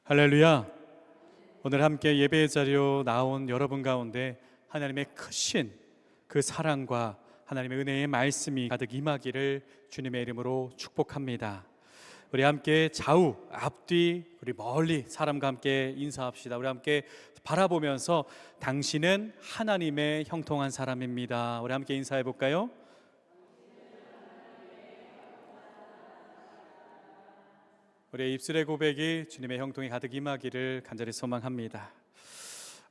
할렐루야. 오늘 함께 예배의 자리로 나온 여러분 가운데 하나님의 크신 그 사랑과 하나님의 은혜의 말씀이 가득 임하기를 주님의 이름으로 축복합니다. 우리 함께 좌우, 앞뒤, 우리 멀리 사람과 함께 인사합시다. 우리 함께 바라보면서 당신은 하나님의 형통한 사람입니다. 우리 함께 인사해 볼까요? 우리의 입술의 고백이 주님의 형통이 가득 임하기를 간절히 소망합니다.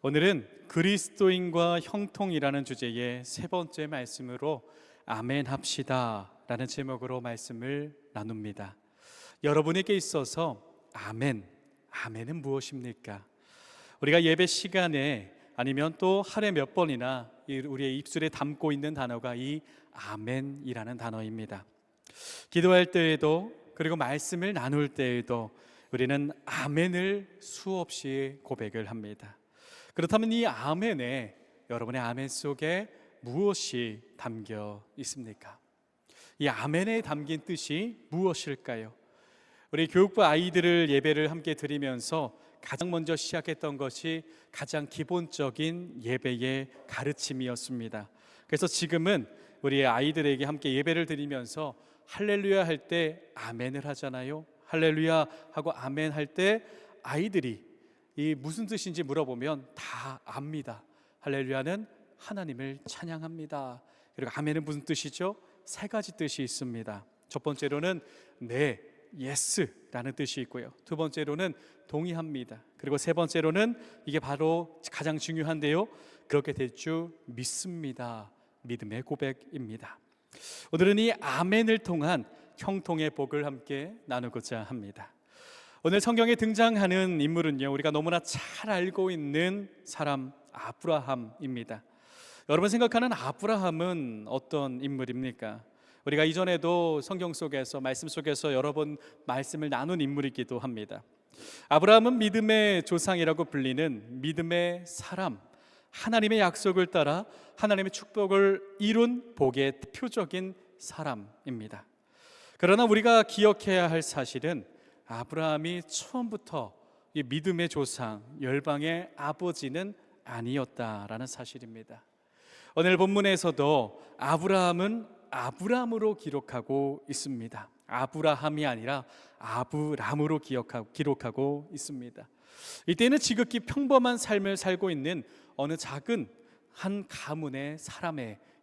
오늘은 그리스도인과 형통이라는 주제의 세 번째 말씀으로 아멘 합시다 라는 제목으로 말씀을 나눕니다. 여러분에게 있어서 아멘은 무엇입니까? 우리가 예배 시간에 아니면 또 하루에 몇 번이나 우리의 입술에 담고 있는 단어가 이 아멘이라는 단어입니다. 기도할 때에도 그리고 말씀을 나눌 때에도 우리는 아멘을 수없이 고백을 합니다. 그렇다면 이 아멘에 여러분의 아멘 속에 무엇이 담겨 있습니까? 이 아멘에 담긴 뜻이 무엇일까요? 우리 교육부 아이들을 예배를 함께 드리면서 가장 먼저 시작했던 것이 가장 기본적인 예배의 가르침이었습니다. 그래서 지금은 우리 아이들에게 함께 예배를 드리면서 할렐루야 할 때 아멘을 하잖아요. 할렐루야 하고 아멘 할 때 아이들이 이 무슨 뜻인지 물어보면 다 압니다. 할렐루야는 하나님을 찬양합니다. 그리고 아멘은 무슨 뜻이죠? 세 가지 뜻이 있습니다. 첫 번째로는 네, 예스라는 뜻이 있고요. 두 번째로는 동의합니다. 그리고 세 번째로는 이게 바로 가장 중요한데요, 그렇게 될 줄 믿습니다. 믿음의 고백입니다. 오늘은 이 아멘을 통한 형통의 복을 함께 나누고자 합니다. 오늘 성경에 등장하는 인물은요, 우리가 너무나 잘 알고 있는 사람 아브라함입니다. 여러분 생각하는 아브라함은 어떤 인물입니까? 우리가 이전에도 성경 속에서 말씀 속에서 여러 번 말씀을 나눈 인물이기도 합니다. 아브라함은 믿음의 조상이라고 불리는 믿음의 사람, 하나님의 약속을 따라 하나님의 축복을 이룬 복의 표적인 사람입니다. 그러나 우리가 기억해야 할 사실은 아브라함이 처음부터 이 믿음의 조상, 열방의 아버지는 아니었다라는 사실입니다. 오늘 본문에서도 아브라함은 아브람으로 기록하고 있습니다. 아브라함이 아니라 아브람으로 기록하고 있습니다. 이때는 지극히 평범한 삶을 살고 있는 어느 작은 한 가문의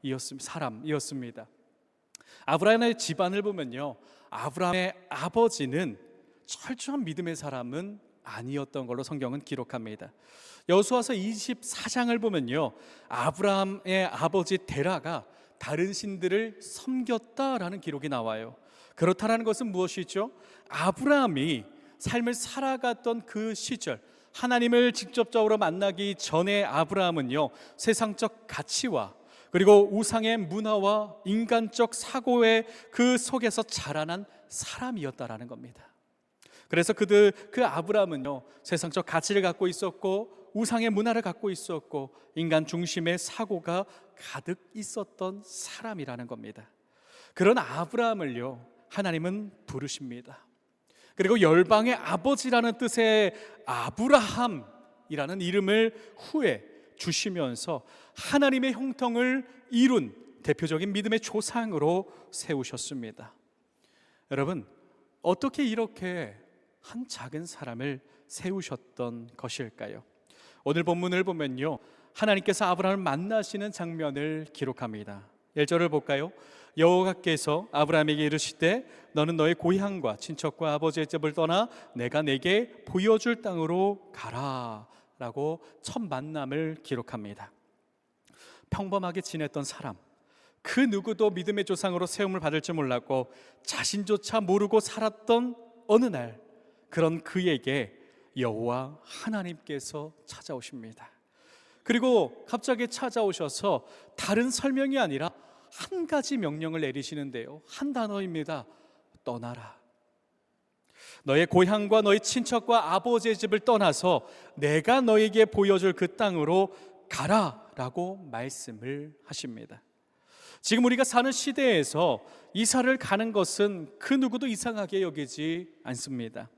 사람이었습니다. 아브라함의 집안을 보면요, 아브라함의 아버지는 철저한 믿음의 사람은 아니었던 걸로 성경은 기록합니다. 여호수아서 24장을 보면요, 아브라함의 아버지 데라가 다른 신들을 섬겼다라는 기록이 나와요. 그렇다라는 것은 무엇이죠? 아브라함이 삶을 살아갔던 그 시절, 하나님을 직접적으로 만나기 전에 아브라함은요, 세상적 가치와 그리고 우상의 문화와 인간적 사고의 그 속에서 자라난 사람이었다라는 겁니다. 그래서 그 아브라함은요, 세상적 가치를 갖고 있었고 우상의 문화를 갖고 있었고 인간 중심의 사고가 가득 있었던 사람이라는 겁니다. 그런 아브라함을요, 하나님은 부르십니다. 그리고 열방의 아버지라는 뜻의 아브라함이라는 이름을 후에 주시면서 하나님의 형통을 이룬 대표적인 믿음의 조상으로 세우셨습니다. 여러분, 어떻게 이렇게 한 작은 사람을 세우셨던 것일까요? 오늘 본문을 보면요, 하나님께서 아브라함을 만나시는 장면을 기록합니다. 1절을 볼까요? 여호와께서 아브라함에게 이르시되 너는 너의 고향과 친척과 아버지의 집을 떠나 내가 내게 보여줄 땅으로 가라 라고 첫 만남을 기록합니다. 평범하게 지냈던 사람, 그 누구도 믿음의 조상으로 세움을 받을 줄 몰랐고 자신조차 모르고 살았던 어느 날, 그런 그에게 여호와 하나님께서 찾아오십니다. 그리고 갑자기 찾아오셔서 다른 설명이 아니라 한 가지 명령을 내리시는데요, 한 단어입니다. 떠나라. 너의 고향과 너의 친척과 아버지의 집을 떠나서 내가 너에게 보여줄 그 땅으로 가라 라고 말씀을 하십니다. 지금 우리가 사는 시대에서 이사를 가는 것은 그 누구도 이상하게 여기지 않습니다.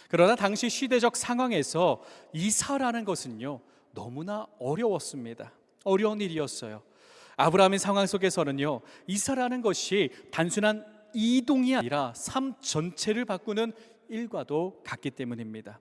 그러나 당시 시대적 상황에서 이사라는 것은요, 너무나 어려웠습니다. 어려운 일이었어요. 아브라함의 상황 속에서는요, 이사라는 것이 단순한 이동이 아니라 삶 전체를 바꾸는 일과도 같기 때문입니다.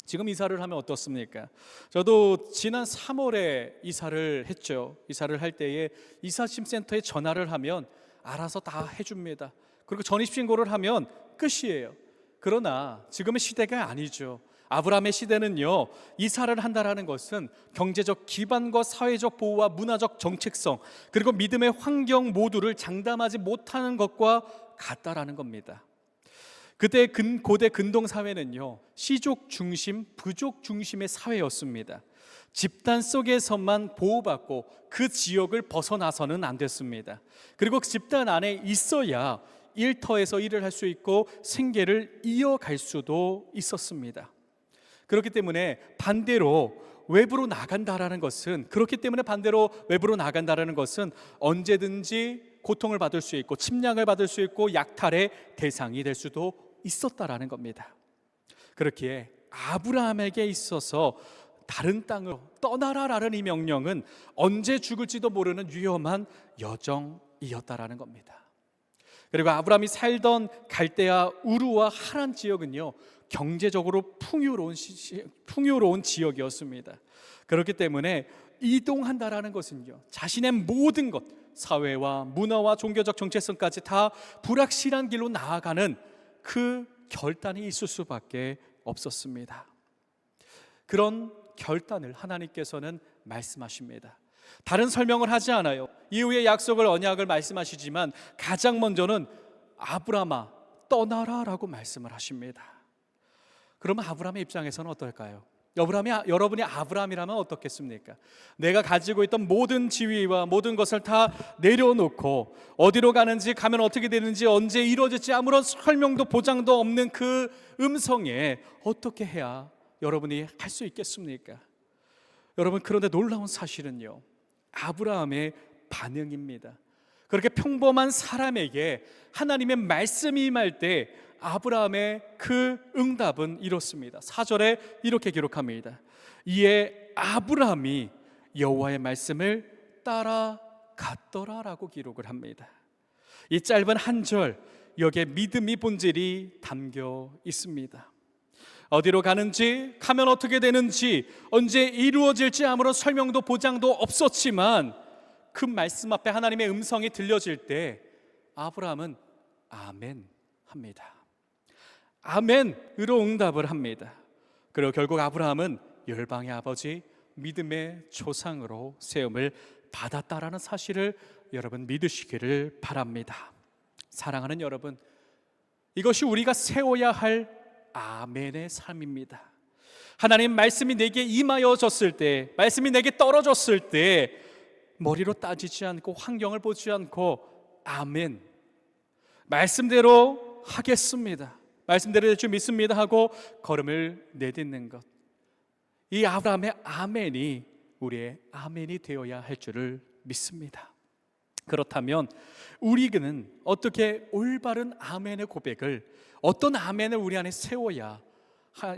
지금 이사를 하면 어떻습니까? 저도 지난 3월에 이사를 했죠. 이사를 할 때에 이사심센터에 전화를 하면 알아서 다 해줍니다. 그리고 전입신고를 하면 끝이에요. 그러나 지금의 시대가 아니죠. 아브라함의 시대는요, 이사를 한다라는 것은 경제적 기반과 사회적 보호와 문화적 정책성, 그리고 믿음의 환경 모두를 장담하지 못하는 것과 같다라는 겁니다. 그때 고대 근동 사회는요, 시족 중심, 부족 중심의 사회였습니다. 집단 속에서만 보호받고 그 지역을 벗어나서는 안 됐습니다. 그리고 그 집단 안에 있어야 일터에서 일을 할 수 있고 생계를 이어갈 수도 있었습니다. 그렇기 때문에 반대로 외부로 나간다라는 것은 언제든지 고통을 받을 수 있고 침략을 받을 수 있고 약탈의 대상이 될 수도 있었다라는 겁니다. 그렇기에 아브라함에게 있어서 다른 땅으로 떠나라라는 이 명령은 언제 죽을지도 모르는 위험한 여정이었다라는 겁니다. 그리고 아브라함이 살던 갈대아 우르와 하란 지역은요, 경제적으로 풍요로운 지역이었습니다. 그렇기 때문에 이동한다라는 것은요, 자신의 모든 것, 사회와 문화와 종교적 정체성까지 다 불확실한 길로 나아가는 그 결단이 있을 수밖에 없었습니다. 그런 결단을 하나님께서는 말씀하십니다. 다른 설명을 하지 않아요. 이후에 약속을, 언약을 말씀하시지만 가장 먼저는 아브라함아 떠나라 라고 말씀을 하십니다. 그러면 아브라함의 입장에서는 어떨까요? 여러분이 아브라함이라면 어떻겠습니까? 내가 가지고 있던 모든 지위와 모든 것을 다 내려놓고 어디로 가는지, 가면 어떻게 되는지, 언제 이루어질지 아무런 설명도 보장도 없는 그 음성에 어떻게 해야 여러분이 할 수 있겠습니까? 여러분, 그런데 놀라운 사실은요, 아브라함의 반응입니다. 그렇게 평범한 사람에게 하나님의 말씀이 임할 때 아브라함의 그 응답은 이렇습니다. 4절에 이렇게 기록합니다. 이에 아브라함이 여호와의 말씀을 따라갔더라라고 기록을 합니다. 이 짧은 한 절, 여기에 믿음의 본질이 담겨 있습니다. 어디로 가는지, 가면 어떻게 되는지, 언제 이루어질지 아무런 설명도 보장도 없었지만 그 말씀 앞에 하나님의 음성이 들려질 때 아브라함은 아멘 합니다. 아멘으로 응답을 합니다. 그리고 결국 아브라함은 열방의 아버지, 믿음의 조상으로 세움을 받았다라는 사실을 여러분 믿으시기를 바랍니다. 사랑하는 여러분, 이것이 우리가 세워야 할 아멘의 삶입니다. 하나님 말씀이 내게 임하여졌을 때, 말씀이 내게 떨어졌을 때 머리로 따지지 않고 환경을 보지 않고 아멘, 말씀대로 하겠습니다, 말씀대로 될 줄 믿습니다 하고 걸음을 내딛는 것, 이 아브라함의 아멘이 우리의 아멘이 되어야 할 줄을 믿습니다. 그렇다면 우리는 어떻게 올바른 아멘의 고백을, 어떤 아멘을 우리 안에 세워야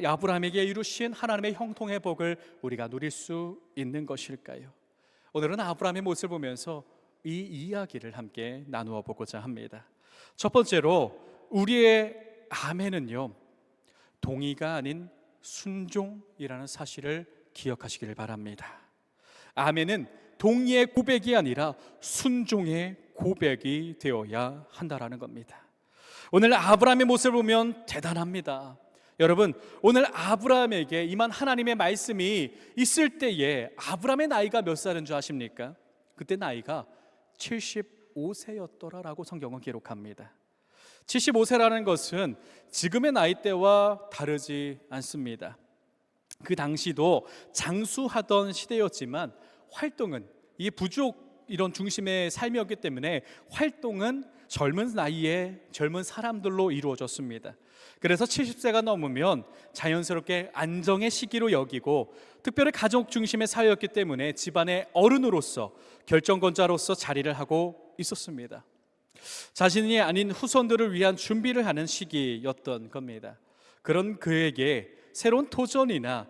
아브라함에게 이루신 하나님의 형통의 복을 우리가 누릴 수 있는 것일까요? 오늘은 아브라함의 모습을 보면서 이 이야기를 함께 나누어 보고자 합니다. 첫 번째로 우리의 아멘은요, 동의가 아닌 순종이라는 사실을 기억하시기를 바랍니다. 아멘은 동의의 고백이 아니라 순종의 고백이 되어야 한다라는 겁니다. 오늘 아브라함의 모습을 보면 대단합니다. 여러분, 오늘 아브라함에게 임한 하나님의 말씀이 있을 때에 아브라함의 나이가 몇 살인 줄 아십니까? 그때 나이가 75세였더라라고 성경은 기록합니다. 75세라는 것은 지금의 나이대와 다르지 않습니다. 그 당시도 장수하던 시대였지만 활동은, 이 부족 이런 중심의 삶이었기 때문에 활동은 젊은 나이에 젊은 사람들로 이루어졌습니다. 그래서 70세가 넘으면 자연스럽게 안정의 시기로 여기고, 특별히 가족 중심의 사회였기 때문에 집안의 어른으로서, 결정권자로서 자리를 하고 있었습니다. 자신이 아닌 후손들을 위한 준비를 하는 시기였던 겁니다. 그런 그에게 새로운 도전이나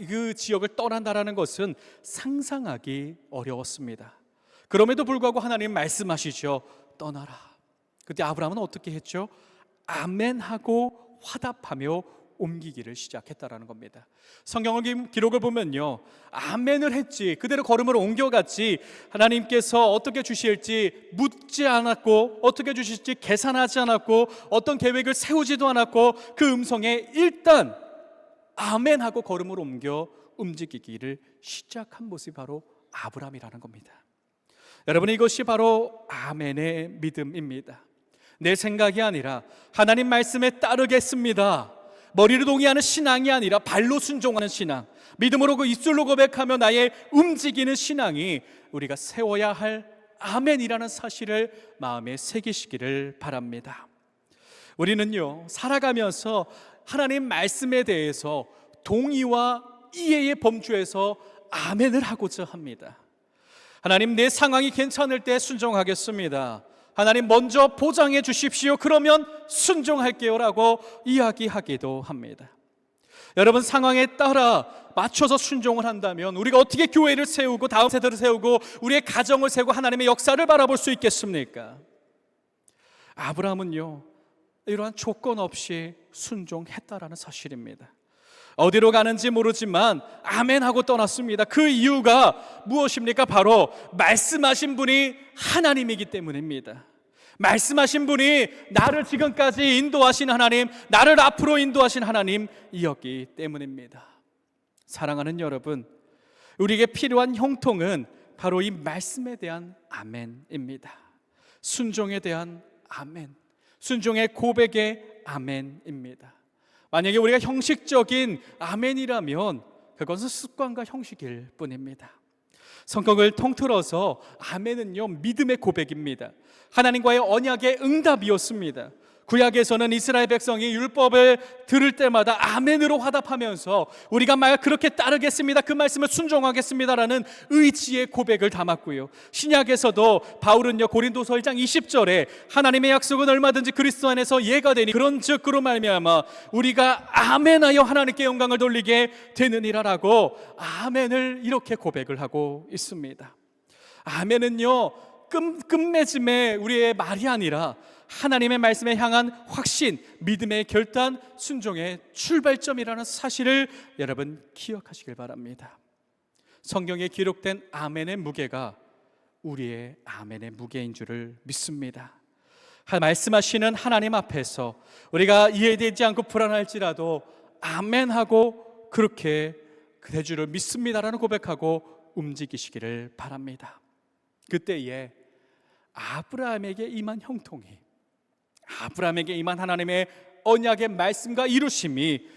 그 지역을 떠난다라는 것은 상상하기 어려웠습니다. 그럼에도 불구하고 하나님 말씀하시죠. 떠나라. 그때 아브라함은 어떻게 했죠? 아멘하고 화답하며 옮기기를 시작했다라는 겁니다. 성경을 기록을 보면요, 아멘을 했지, 그대로 걸음을 옮겨갔지, 하나님께서 어떻게 주실지 묻지 않았고, 어떻게 주실지 계산하지 않았고, 어떤 계획을 세우지도 않았고, 그 음성에 일단 아멘하고 걸음을 옮겨 움직이기를 시작한 모습이 바로 아브라함이라는 겁니다. 여러분, 이것이 바로 아멘의 믿음입니다. 내 생각이 아니라 하나님 말씀에 따르겠습니다. 머리로 동의하는 신앙이 아니라 발로 순종하는 신앙, 믿음으로 그 입술로 고백하며 나의 움직이는 신앙이 우리가 세워야 할 아멘이라는 사실을 마음에 새기시기를 바랍니다. 우리는요, 살아가면서 하나님 말씀에 대해서 동의와 이해의 범주에서 아멘을 하고자 합니다. 하나님, 내 상황이 괜찮을 때 순종하겠습니다. 하나님 먼저 보장해 주십시오. 그러면 순종할게요 라고 이야기하기도 합니다. 여러분, 상황에 따라 맞춰서 순종을 한다면 우리가 어떻게 교회를 세우고 다음 세대를 세우고 우리의 가정을 세우고 하나님의 역사를 바라볼 수 있겠습니까? 아브라함은요, 이러한 조건 없이 순종했다라는 사실입니다. 어디로 가는지 모르지만 아멘하고 떠났습니다. 그 이유가 무엇입니까? 바로 말씀하신 분이 하나님이기 때문입니다. 말씀하신 분이 나를 지금까지 인도하신 하나님, 나를 앞으로 인도하신 하나님이었기 때문입니다. 사랑하는 여러분, 우리에게 필요한 형통은 바로 이 말씀에 대한 아멘입니다. 순종에 대한 아멘, 순종의 고백의 아멘입니다. 만약에 우리가 형식적인 아멘이라면 그것은 습관과 형식일 뿐입니다. 성경을 통틀어서 아멘은요, 믿음의 고백입니다. 하나님과의 언약의 응답이었습니다. 구약에서는 이스라엘 백성이 율법을 들을 때마다 아멘으로 화답하면서 우리가 만약 그렇게 따르겠습니다, 그 말씀을 순종하겠습니다라는 의지의 고백을 담았고요. 신약에서도 바울은요, 고린도서 1장 20절에 하나님의 약속은 얼마든지 그리스도 안에서 예가 되니 그런즉 그로 말미암아 우리가 아멘하여 하나님께 영광을 돌리게 되느니라라고 아멘을 이렇게 고백을 하고 있습니다. 아멘은요, 끝맺음의 우리의 말이 아니라 하나님의 말씀에 향한 확신, 믿음의 결단, 순종의 출발점이라는 사실을 여러분 기억하시길 바랍니다. 성경에 기록된 아멘의 무게가 우리의 아멘의 무게인 줄을 믿습니다. 말씀하시는 하나님 앞에서 우리가 이해되지 않고 불안할지라도 아멘하고 그렇게 될 줄을 믿습니다라는 고백하고 움직이시기를 바랍니다. 그때에 아브라함에게 임한 형통이, 아브라함에게 임한 하나님의 언약의 말씀과 이루심이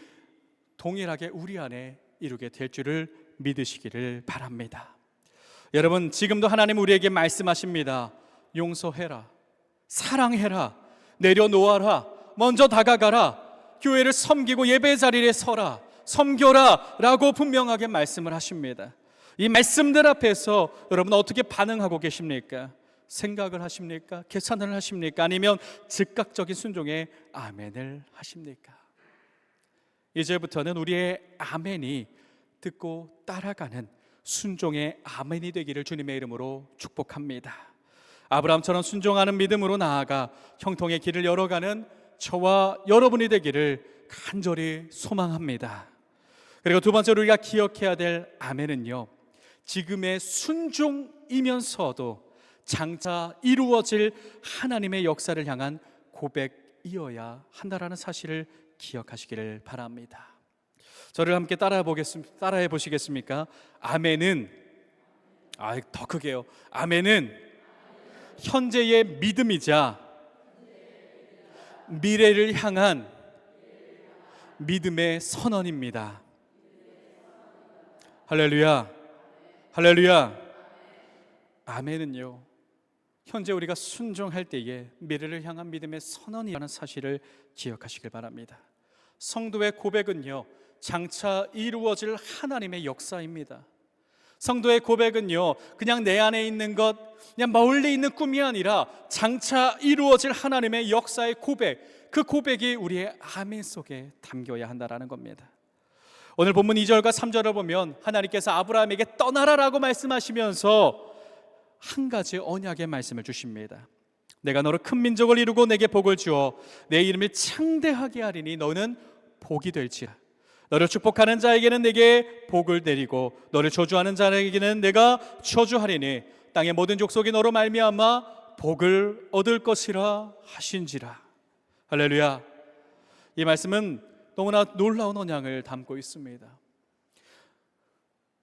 동일하게 우리 안에 이루게 될 줄을 믿으시기를 바랍니다. 여러분, 지금도 하나님 우리에게 말씀하십니다. 용서해라, 사랑해라, 내려놓아라, 먼저 다가가라, 교회를 섬기고 예배 자리에 서라, 섬겨라 라고 분명하게 말씀을 하십니다. 이 말씀들 앞에서 여러분 어떻게 반응하고 계십니까? 생각을 하십니까? 계산을 하십니까? 아니면 즉각적인 순종에 아멘을 하십니까? 이제부터는 우리의 아멘이 듣고 따라가는 순종의 아멘이 되기를 주님의 이름으로 축복합니다. 아브라함처럼 순종하는 믿음으로 나아가 형통의 길을 열어가는 저와 여러분이 되기를 간절히 소망합니다. 그리고 두 번째로 우리가 기억해야 될 아멘은요, 지금의 순종이면서도 장차 이루어질 하나님의 역사를 향한 고백이어야 한다라는 사실을 기억하시기를 바랍니다. 저를 함께 따라해 보시겠습니까? 아멘은, 더 크게요. 아멘은 현재의 믿음이자 미래를 향한 믿음의 선언입니다. 할렐루야, 할렐루야. 아멘은요, 현재 우리가 순종할 때에 미래를 향한 믿음의 선언이라는 사실을 기억하시길 바랍니다. 성도의 고백은요, 장차 이루어질 하나님의 역사입니다. 성도의 고백은요, 그냥 내 안에 있는 것, 그냥 멀리 있는 꿈이 아니라 장차 이루어질 하나님의 역사의 고백, 그 고백이 우리의 아멘 속에 담겨야 한다는 겁니다. 오늘 본문 2절과 3절을 보면 하나님께서 아브라함에게 떠나라라고 말씀하시면서 한 가지 언약의 말씀을 주십니다. 내가 너를 큰 민족을 이루고 내게 복을 주어 내 이름을 창대하게 하리니 너는 복이 될지라. 너를 축복하는 자에게는 내게 복을 내리고 너를 저주하는 자에게는 내가 저주하리니 땅의 모든 족속이 너로 말미암아 복을 얻을 것이라 하신지라. 할렐루야. 이 말씀은 너무나 놀라운 언약을 담고 있습니다.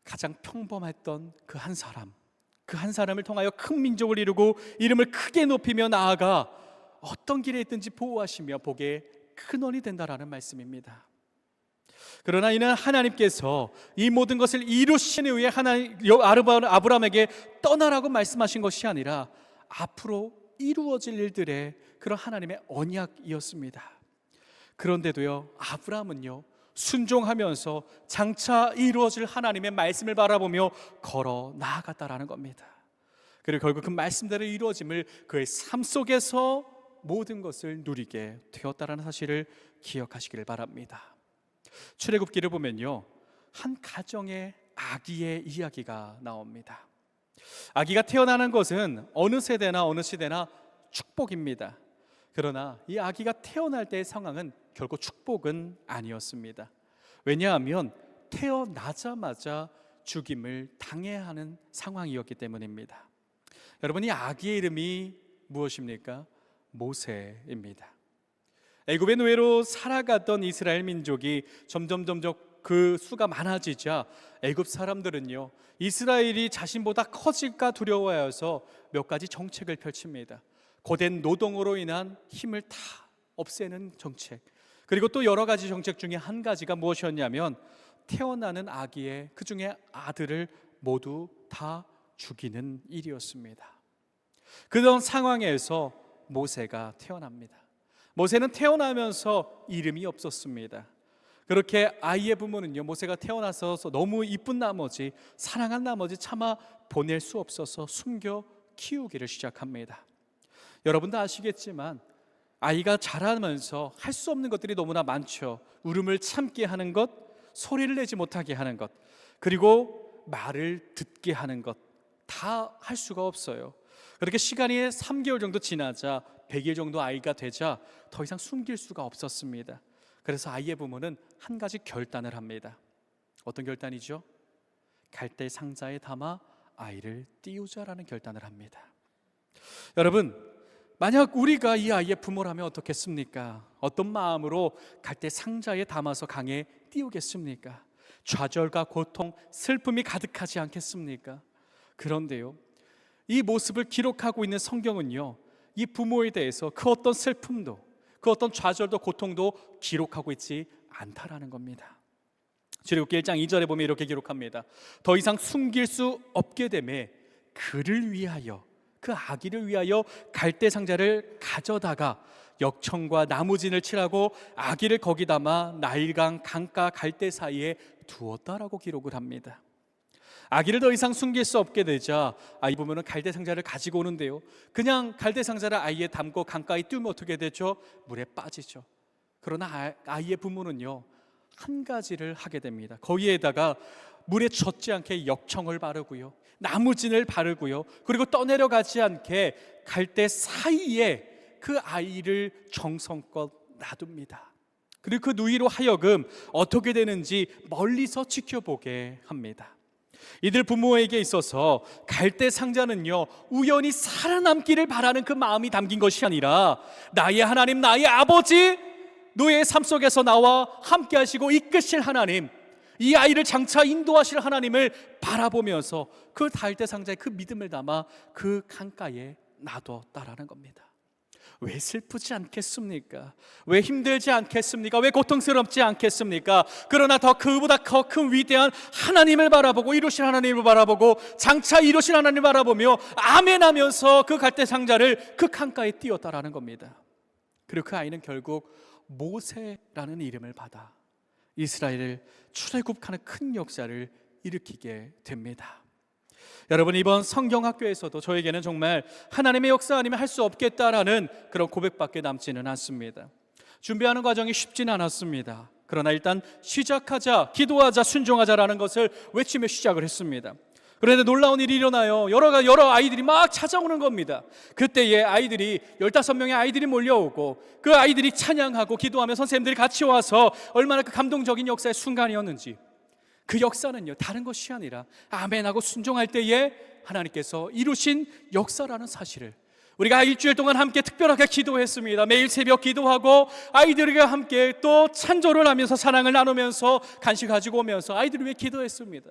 가장 평범했던 그 한 사람을 통하여 큰 민족을 이루고 이름을 크게 높이며 나아가 어떤 길에 있든지 보호하시며 복의 근원이 된다라는 말씀입니다. 그러나 이는 하나님께서 이 모든 것을 이루신 후에 아브라함에게 떠나라고 말씀하신 것이 아니라 앞으로 이루어질 일들의 그런 하나님의 언약이었습니다. 그런데도요, 아브라함은요, 순종하면서 장차 이루어질 하나님의 말씀을 바라보며 걸어 나아갔다라는 겁니다. 그리고 결국 그 말씀대로 이루어짐을 그의 삶 속에서 모든 것을 누리게 되었다라는 사실을 기억하시기를 바랍니다. 출애굽기를 보면요, 한 가정의 아기의 이야기가 나옵니다. 아기가 태어나는 것은 어느 세대나 어느 시대나 축복입니다. 그러나 이 아기가 태어날 때의 상황은 결코 축복은 아니었습니다. 왜냐하면 태어나자마자 죽임을 당해야 하는 상황이었기 때문입니다. 여러분, 이 아기의 이름이 무엇입니까? 모세입니다. 애굽의 노예로 살아갔던 이스라엘 민족이 점점 그 수가 많아지자 애굽 사람들은요, 이스라엘이 자신보다 커질까 두려워해서 몇 가지 정책을 펼칩니다. 고된 노동으로 인한 힘을 다 없애는 정책, 그리고 또 여러 가지 정책 중에 한 가지가 무엇이었냐면 태어나는 아기의 그 중에 아들을 모두 다 죽이는 일이었습니다. 그런 상황에서 모세가 태어납니다. 모세는 태어나면서 이름이 없었습니다. 그렇게 아이의 부모는요, 모세가 태어나서 너무 이쁜 나머지, 사랑한 나머지 차마 보낼 수 없어서 숨겨 키우기를 시작합니다. 여러분도 아시겠지만 아이가 자라면서 할 수 없는 것들이 너무나 많죠. 울음을 참게 하는 것, 소리를 내지 못하게 하는 것, 그리고 말을 듣게 하는 것, 다 할 수가 없어요. 그렇게 시간이 3개월 정도 지나자 100일 정도 아이가 되자 더 이상 숨길 수가 없었습니다. 그래서 아이의 부모는 한 가지 결단을 합니다. 어떤 결단이죠? 갈대 상자에 담아 아이를 띄우자라는 결단을 합니다. 여러분, 만약 우리가 이 아이의 부모라면 어떻겠습니까? 어떤 마음으로 갈대 상자에 담아서 강에 띄우겠습니까? 좌절과 고통, 슬픔이 가득하지 않겠습니까? 그런데요, 이 모습을 기록하고 있는 성경은요, 이 부모에 대해서 그 어떤 슬픔도, 그 어떤 좌절도 고통도 기록하고 있지 않다라는 겁니다. 출애굽기 1장 2절에 보면 이렇게 기록합니다. 더 이상 숨길 수 없게 되매 그를 위하여, 그 아기를 위하여 갈대 상자를 가져다가 역청과 나무진을 칠하고 아기를 거기 담아 나일강 강가 갈대 사이에 두었다라고 기록을 합니다. 아기를 더 이상 숨길 수 없게 되자 아이 부모는 갈대 상자를 가지고 오는데요, 그냥 갈대 상자를 아이에 담고 강가에 띄우면 어떻게 되죠? 물에 빠지죠. 그러나 아이의 부모는요, 한 가지를 하게 됩니다. 거기에다가 물에 젖지 않게 역청을 바르고요, 나무진을 바르고요, 그리고 떠내려가지 않게 갈대 사이에 그 아이를 정성껏 놔둡니다. 그리고 그 누이로 하여금 어떻게 되는지 멀리서 지켜보게 합니다. 이들 부모에게 있어서 갈대 상자는요, 우연히 살아남기를 바라는 그 마음이 담긴 것이 아니라 나의 하나님, 나의 아버지, 너의 삶 속에서 나와 함께 하시고 이끄실 하나님, 이 아이를 장차 인도하실 하나님을 바라보면서 그 갈대 상자에 그 믿음을 담아 그 강가에 놔뒀다라는 겁니다. 왜 슬프지 않겠습니까? 왜 힘들지 않겠습니까? 왜 고통스럽지 않겠습니까? 그러나 그보다 더 큰 위대한 하나님을 바라보고 이루신 하나님을 바라보고 장차 이루신 하나님을 바라보며 아멘하면서 그 갈대 상자를 그 강가에 띄웠다라는 겁니다. 그리고 그 아이는 결국 모세라는 이름을 받아 이스라엘을 출애굽하는 큰 역사를 일으키게 됩니다. 여러분, 이번 성경학교에서도 저에게는 정말 하나님의 역사 아니면 할 수 없겠다라는 그런 고백밖에 남지는 않습니다. 준비하는 과정이 쉽지는 않았습니다. 그러나 일단 시작하자, 기도하자, 순종하자라는 것을 외치며 시작을 했습니다. 그런데 놀라운 일이 일어나요. 여러 아이들이 막 찾아오는 겁니다. 그때에 아이들이 15명의 아이들이 몰려오고 그 아이들이 찬양하고 기도하며 선생님들이 같이 와서 얼마나 그 감동적인 역사의 순간이었는지, 그 역사는요 다른 것이 아니라 아멘하고 순종할 때에 하나님께서 이루신 역사라는 사실을 우리가 일주일 동안 함께 특별하게 기도했습니다. 매일 새벽 기도하고 아이들과 함께 또 찬조를 하면서 사랑을 나누면서 간식 가지고 오면서 아이들을 위해 기도했습니다.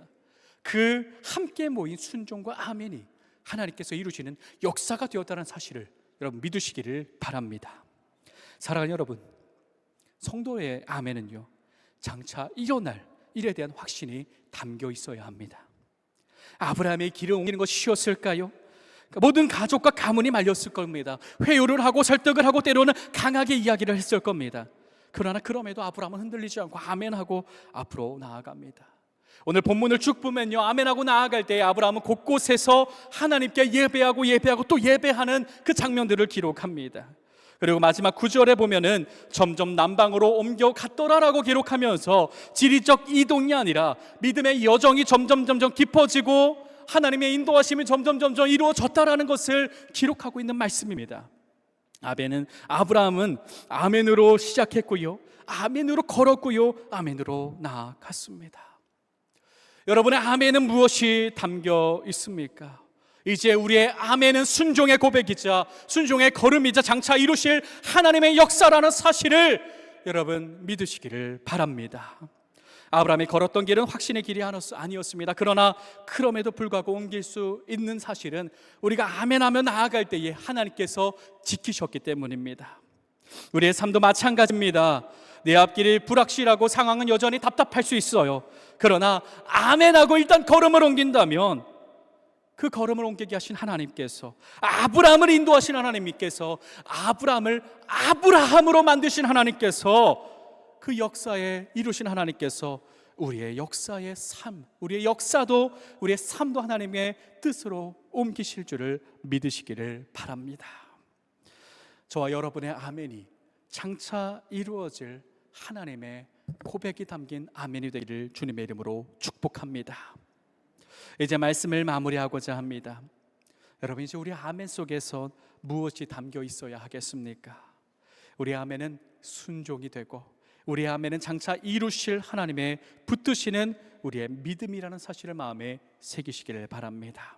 그 함께 모인 순종과 아멘이 하나님께서 이루시는 역사가 되었다는 사실을 여러분 믿으시기를 바랍니다. 사랑하는 여러분, 성도의 아멘은요 장차 일어날 일에 대한 확신이 담겨 있어야 합니다. 아브라함의 길을 옮기는 것이 쉬웠을까요? 모든 가족과 가문이 말렸을 겁니다. 회유를 하고 설득을 하고 때로는 강하게 이야기를 했을 겁니다. 그러나 그럼에도 아브라함은 흔들리지 않고 아멘하고 앞으로 나아갑니다. 오늘 본문을 쭉 보면요, 아멘하고 나아갈 때 아브라함은 곳곳에서 하나님께 예배하고 또 예배하는 그 장면들을 기록합니다. 그리고 마지막 9절에 보면은 점점 남방으로 옮겨갔더라라고 기록하면서 지리적 이동이 아니라 믿음의 여정이 점점 깊어지고 하나님의 인도하심이 점점 이루어졌다라는 것을 기록하고 있는 말씀입니다. 아브라함은 아멘으로 시작했고요, 아멘으로 걸었고요, 아멘으로 나아갔습니다. 여러분의 아멘은 무엇이 담겨 있습니까? 이제 우리의 아멘은 순종의 고백이자 순종의 걸음이자 장차 이루실 하나님의 역사라는 사실을 여러분 믿으시기를 바랍니다. 아브라함이 걸었던 길은 확신의 길이 아니었습니다. 그러나 그럼에도 불구하고 옮길 수 있는 사실은 우리가 아멘하며 나아갈 때에 하나님께서 지키셨기 때문입니다. 우리의 삶도 마찬가지입니다. 내 앞길이 불확실하고 상황은 여전히 답답할 수 있어요. 그러나 아멘하고 일단 걸음을 옮긴다면 그 걸음을 옮기게 하신 하나님께서, 아브라함을 인도하신 하나님께서, 아브라함을 아브라함으로 만드신 하나님께서, 그 역사에 이루신 하나님께서 우리의 역사의 삶, 우리의 역사도 우리의 삶도 하나님의 뜻으로 옮기실 줄을 믿으시기를 바랍니다. 저와 여러분의 아멘이 장차 이루어질 하나님의 고백이 담긴 아멘이 되기를 주님의 이름으로 축복합니다. 이제 말씀을 마무리하고자 합니다. 여러분, 이제 우리 아멘 속에서 무엇이 담겨 있어야 하겠습니까? 우리 아멘은 순종이 되고 우리 아멘은 장차 이루실 하나님의 붙드시는 우리의 믿음이라는 사실을 마음에 새기시기를 바랍니다.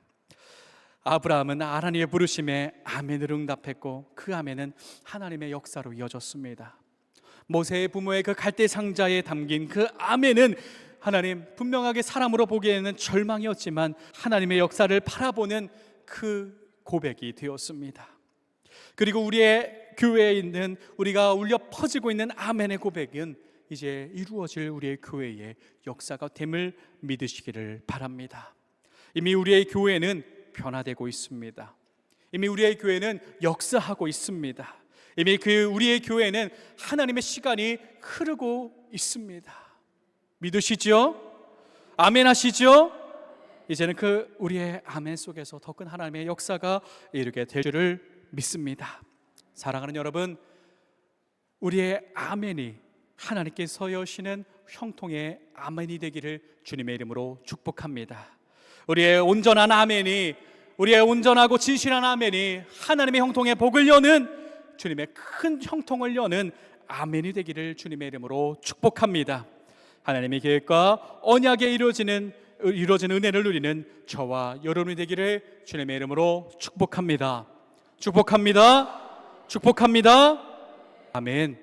아브라함은 하나님의 부르심에 아멘으로 응답했고 그 아멘은 하나님의 역사로 이어졌습니다. 모세의 부모의 그 갈대 상자에 담긴 그 아멘은 하나님 분명하게 사람으로 보기에는 절망이었지만 하나님의 역사를 바라보는 그 고백이 되었습니다. 그리고 우리의 교회에 있는, 우리가 울려 퍼지고 있는 아멘의 고백은 이제 이루어질 우리의 교회의 역사가 됨을 믿으시기를 바랍니다. 이미 우리의 교회는 변화되고 있습니다. 이미 우리의 교회는 역사하고 있습니다. 이미 우리의 교회는 하나님의 시간이 흐르고 있습니다. 믿으시죠? 아멘 하시죠? 이제는 우리의 아멘 속에서 더 큰 하나님의 역사가 이루게 될 줄을 믿습니다. 사랑하는 여러분, 우리의 아멘이 하나님께서 여시는 형통의 아멘이 되기를 주님의 이름으로 축복합니다. 우리의 온전한 아멘이, 우리의 온전하고 진실한 아멘이 하나님의 형통의 복을 여는, 주님의 큰 형통을 여는 아멘이 되기를 주님의 이름으로 축복합니다. 하나님의 계획과 언약에 이루어진 은혜를 누리는 저와 여러분이 되기를 주님의 이름으로 축복합니다. 축복합니다. 축복합니다. 아멘.